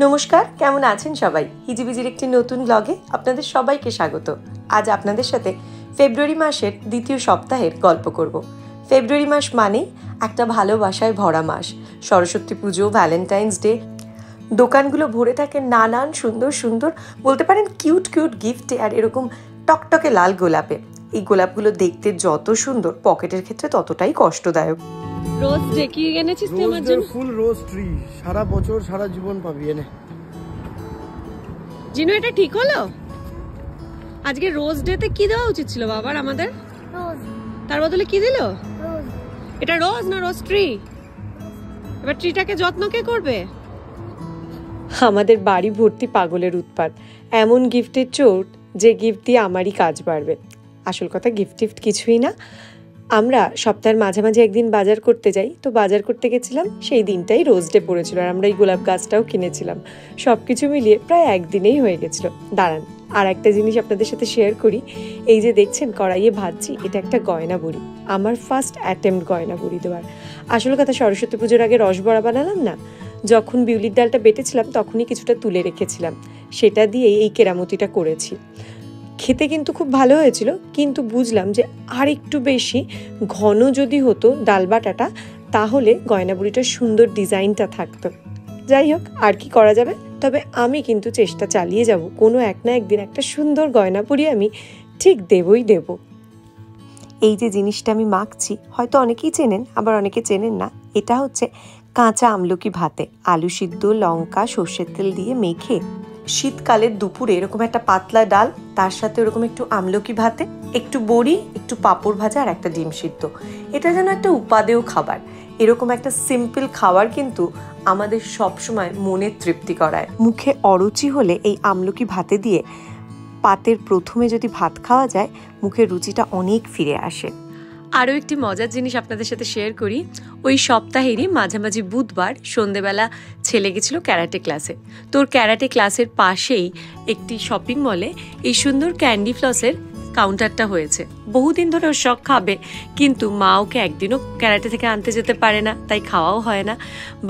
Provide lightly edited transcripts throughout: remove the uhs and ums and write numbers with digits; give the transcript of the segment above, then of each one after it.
নমস্কার, কেমন আছেন সবাই? হিজিবিজির একটি নতুন ব্লগে আপনাদের সবাইকে স্বাগত। আজ আপনাদের সাথে ফেব্রুয়ারি মাসের দ্বিতীয় সপ্তাহের গল্প করব। ফেব্রুয়ারি মাস মানেই একটা ভালোবাসায় ভরা মাস। সরস্বতী পুজো, ভ্যালেন্টাইন্স ডে, দোকানগুলো ভরে থাকে নানান সুন্দর সুন্দর, বলতে পারেন কিউট কিউট গিফটে আর এরকম টকটকে লাল গোলাপে। এই গোলাপগুলো দেখতে যত সুন্দর, পকেটের ক্ষেত্রে ততটাই কষ্টদায়ক। রোজ ডে কি এনেছিস তুই আমার জন্য? ফুল রোজ ট্রি, সারা বছর সারা জীবন পাবি এনে। জিনু, এটা ঠিক হলো? আজকে রোজ ডে তে কি দেওয়া উচিত ছিল বাবার আমাদের? রোজ। তার বদলে কি দিল? রোজ। এটা রোজ না রোজ ট্রি? এবার ট্রিটাকে যত্ন কে করবে? আমাদের বাড়ি ভর্তি পাগলের উৎপাত, এমন গিফটের চোট যে গিফট দিয়ে আমারই কাজ বাড়বে। আসল কথা গিফট টিফট কিছুই না। আমরা সপ্তাহের মাঝামাঝি একদিন বাজার করতে যাই, তো বাজার করতে গেছিলাম, সেই দিনটাই রোজ ডে পড়েছিল আর আমরা এই গোলাপ গাছটাও কিনেছিলাম। সব কিছু মিলিয়ে প্রায় একদিনেই হয়ে গেছিল। দাঁড়ান, আর একটা জিনিস আপনাদের সাথে শেয়ার করি। এই যে দেখছেন কড়াইয়ে ভাজছি, এটা একটা গয়না বড়ি, আমার ফার্স্ট অ্যাটেম্প্ট গয়না বড়ি দেওয়ার। আসল কথা, সরস্বতী পুজোর আগে রসবড়া বানালাম না, যখন বিউলির ডালটা বেটেছিলাম তখনই কিছুটা তুলে রেখেছিলাম, সেটা দিয়েই এই কেরামতিটা করেছি। খেতে কিন্তু খুব ভালো হয়েছিল, কিন্তু বুঝলাম যে আর একটু বেশি ঘন যদি হতো ডাল বাটাটা, তাহলে গয়না বুড়িটার সুন্দর ডিজাইনটা থাকতো। যাই হোক, আর কি করা যাবে। তবে আমি কিন্তু চেষ্টা চালিয়ে যাব, কোনো এক না একদিন একটা সুন্দর গয়না বুড়ি আমি ঠিক দেবই দেব। এই যে জিনিসটা আমি মাখছি, হয়তো অনেকেই চেনেন, আবার অনেকে চেনেন না। এটা হচ্ছে কাঁচা আমলকি ভাতে আলু সিদ্ধ, লঙ্কা, সর্ষের তেল দিয়ে মেখে শীতকালের দুপুরে এরকম একটা পাতলা ডাল, তার সাথে এরকম একটু আমলকি ভাতে, একটু বড়ি, একটু পাঁপড় ভাজা আর একটা ডিম সিদ্ধ। এটা যেন একটা উপাদেয় খাবার। এরকম একটা সিম্পল খাবার কিন্তু আমাদের সবসময় মনের তৃপ্তি করায়। মুখে অরুচি হলে এই আমলকি ভাতে দিয়ে পাতের প্রথমে যদি ভাত খাওয়া যায়, মুখের রুচিটা অনেক ফিরে আসে। আরও একটি মজার জিনিস আপনাদের সাথে শেয়ার করি। ওই সপ্তাহেরই মাঝামাঝি বুধবার সন্ধেবেলা ছেলে গেছিল ক্যারাটে ক্লাসে। তোর ক্যারাটে ক্লাসের পাশেই একটি শপিং মলে এই সুন্দর ক্যান্ডি ফ্লসের কাউন্টারটা হয়েছে। বহুদিন ধরে ওর শখ খাবে, কিন্তু মা ওকে একদিনও ক্যারাটে থেকে আনতে যেতে পারে না, তাই খাওয়াও হয় না।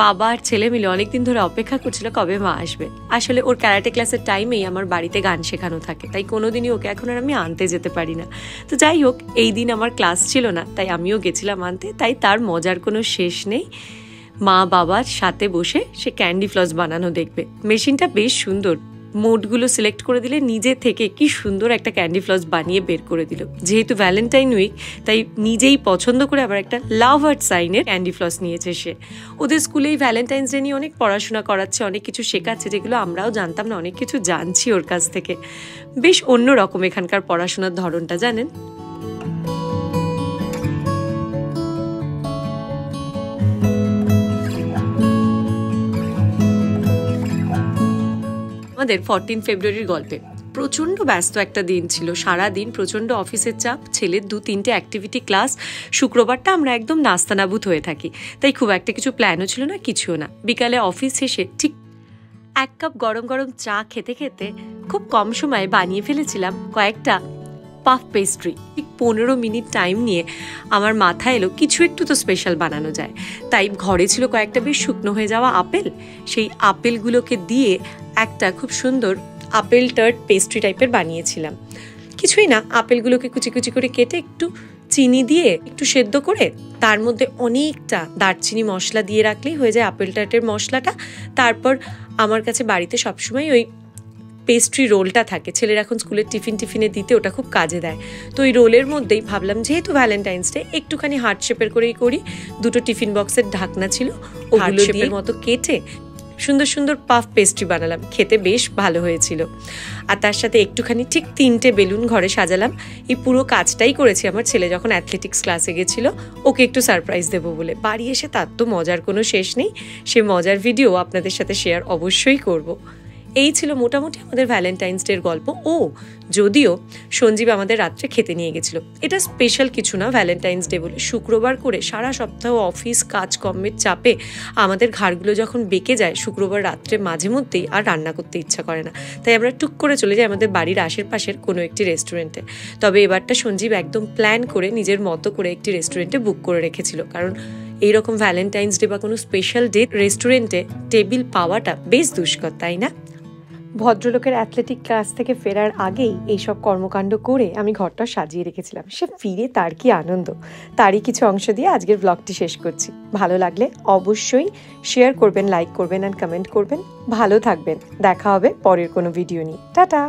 বাবা আর ছেলে মিলে অনেকদিন ধরে অপেক্ষা করছিল কবে মা আসবে। আসলে ওর ক্যারাটে ক্লাসের টাইমেই আমার বাড়িতে গান শেখানো থাকে, তাই কোনোদিনই ওকে এখন আর আমি আনতে যেতে পারি না। তো যাই হোক, এই দিন আমার ক্লাস ছিল না, তাই আমিও গেছিলাম আনতে। তাই তার মজার কোনো শেষ নেই। মা বাবার সাথে বসে সে ক্যান্ডি ফ্লস বানানো দেখবে। মেশিনটা বেশ সুন্দর, মোডগুলো সিলেক্ট করে দিলে নিজে থেকে কি সুন্দর একটা ক্যান্ডি ফ্লস বানিয়ে বের করে দিল। যেহেতু ভ্যালেন্টাইন উইক, তাই নিজেই পছন্দ করে আবার একটা লাভ হার্ট সাইনের ক্যান্ডি ফ্লস নিয়েছে সে। ওদের স্কুলেই ভ্যালেন্টাইন্স ডে নিয়ে অনেক পড়াশোনা করাচ্ছে, অনেক কিছু শেখাচ্ছে, যেগুলো আমরাও জানতাম না, অনেক কিছু জানছি ওর কাছ থেকে। বেশ অন্যরকম এখানকার পড়াশোনার ধরনটা, জানেন। আমাদের 14 ফেব্রুয়ারির গল্পে প্রচণ্ড ব্যস্ত একটা দিন ছিল। সারা দিন প্রচণ্ড অফিসের চাপ, ছেলের 2-3টে অ্যাক্টিভিটি ক্লাস। শুক্রবারটা আমরা একদম নাস্তানাবুদ হয়ে থাকি, তাই খুব একটা কিছু প্ল্যানও ছিল না, কিছুও না। বিকালে অফিস শেষে ঠিক 1 কাপ গরম গরম চা খেতে খেতে খুব কম সময়ে বানিয়ে ফেলেছিলাম কয়েকটা পাফ পেস্ট্রি। ঠিক 15 মিনিট টাইম নিয়ে আমার মাথায় এলো কিছু একটু তো স্পেশাল বানানো যায়। তাই ঘরে ছিল কয়েকটা বেশ শুকনো হয়ে যাওয়া আপেল, সেই আপেলগুলোকে দিয়ে একটা খুব সুন্দর আপেল টার্ট পেস্ট্রি টাইপের বানিয়েছিলাম। কিছুই না, আপেলগুলোকে কুচি কুচি করে কেটে একটু চিনি দিয়ে একটু সেদ্ধ করে তার মধ্যে অনেকটা দারচিনি মশলা দিয়ে রাখলেই হয়ে যায় আপেল টার্টের মশলাটা। তারপর আমার কাছে বাড়িতে সবসময় ওই পেস্ট্রি রোলটা থাকে, ছেলের এখন স্কুলের টিফিনে দিতে ওটা খুব কাজে দেয়। তো ওই রোলের মধ্যেই ভাবলাম, যেহেতু ভ্যালেন্টাইন্স ডে, একটুখানি হার্ট শেপের করেই করি। 2টো টিফিন বক্সের ঢাকনা ছিল, ওগুলো শেপের মতো কেটে সুন্দর সুন্দর পাফ পেস্ট্রি বানালাম। খেতে বেশ ভালো হয়েছিল। আর তার সাথে একটুখানি ঠিক 3টে বেলুন ঘরে সাজালাম। এই পুরো কাজটাই করেছি আমার ছেলে যখন অ্যাথলেটিক্স ক্লাসে গেছিল, ওকে একটু সারপ্রাইজ দেবো বলে। বাড়ি এসে তার তো মজার কোনো শেষ নেই, সে মজার ভিডিও আপনাদের সাথে শেয়ার অবশ্যই করব। এই ছিল মোটামুটি আমাদের ভ্যালেন্টাইন্স ডের গল্প। ও যদিও সঞ্জীব আমাদের রাত্রে খেতে নিয়ে গেছিল, এটা স্পেশাল কিছু না ভ্যালেন্টাইন্স ডে বলে। শুক্রবার করে সারা সপ্তাহ অফিস কাজকর্মের চাপে আমাদের ঘাড়গুলো যখন বেঁকে যায়, শুক্রবার রাত্রে মাঝে মধ্যেই আর রান্না করতে ইচ্ছা করে না, তাই আমরা টুক করে চলে যাই আমাদের বাড়ির আশেপাশের কোনো একটি রেস্টুরেন্টে। তবে এবারটা সঞ্জীব একদম প্ল্যান করে নিজের মতো করে একটি রেস্টুরেন্টে বুক করে রেখেছিল, কারণ এইরকম ভ্যালেন্টাইন্স ডে বা কোনো স্পেশাল ডে রেস্টুরেন্টে টেবিল পাওয়াটা বেশ দুষ্কর, তাই না? ভদ্রলোকের অ্যাথলেটিক ক্লাস থেকে ফেরার আগেই এইসব কর্মকাণ্ড করে আমি ঘরটা সাজিয়ে রেখেছিলাম। সে ফিরে তার কি আনন্দ, তারই কিছু অংশ দিয়ে আজকের ব্লগটি শেষ করছি। ভালো লাগলে অবশ্যই শেয়ার করবেন, লাইক করবেন অ্যান্ড কমেন্ট করবেন। ভালো থাকবেন, দেখা হবে পরের কোনো ভিডিও নিয়ে। টাটা।